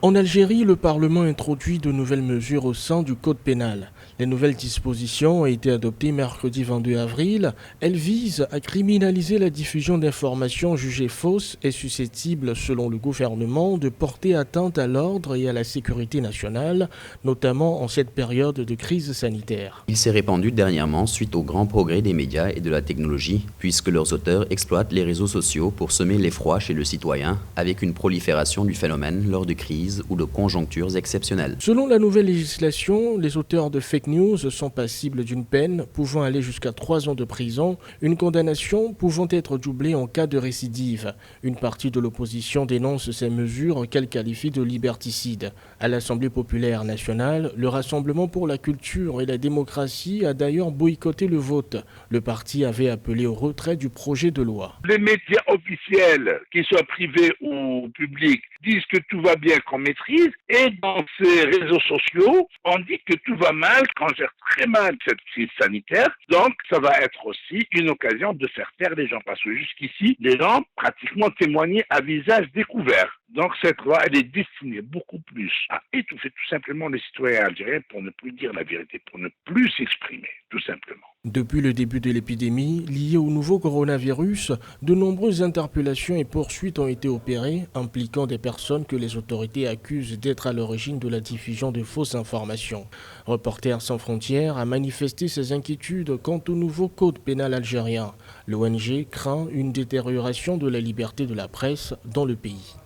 En Algérie, le Parlement introduit de nouvelles mesures au sein du Code pénal. Les nouvelles dispositions ont été adoptées mercredi 22 avril. Elles visent à criminaliser la diffusion d'informations jugées fausses et susceptibles, selon le gouvernement, de porter atteinte à l'ordre et à la sécurité nationale, notamment en cette période de crise sanitaire. Il s'est répandu dernièrement suite au grand progrès des médias et de la technologie, puisque leurs auteurs exploitent les réseaux sociaux pour semer l'effroi chez le citoyen, avec une prolifération du phénomène lors de crises ou de conjonctures exceptionnelles. Selon la nouvelle législation, les auteurs de fake news sont passibles d'une peine pouvant aller jusqu'à 3 ans de prison, une condamnation pouvant être doublée en cas de récidive. Une partie de l'opposition dénonce ces mesures qu'elle qualifie de liberticides. À l'Assemblée populaire nationale, le Rassemblement pour la culture et la démocratie a d'ailleurs boycotté le vote. Le parti avait appelé au retrait du projet de loi. Les médias officiels, qu'ils soient privés ou publics, disent que tout va bien, qu'on maîtrise, et dans ces réseaux sociaux, on dit que tout va mal, qu'on gère très mal cette crise sanitaire. Donc, ça va être aussi une occasion de faire taire les gens, parce que jusqu'ici, les gens pratiquement témoignaient à visage découvert. Donc, cette loi, elle est destinée beaucoup plus à étouffer tout simplement les citoyens algériens pour ne plus dire la vérité, pour ne plus s'exprimer, tout simplement. Depuis le début de l'épidémie, liée au nouveau coronavirus, de nombreuses interpellations et poursuites ont été opérées, impliquant des personnes que les autorités accusent d'être à l'origine de la diffusion de fausses informations. Reporters sans frontières a manifesté ses inquiétudes quant au nouveau code pénal algérien. L'ONG craint une détérioration de la liberté de la presse dans le pays.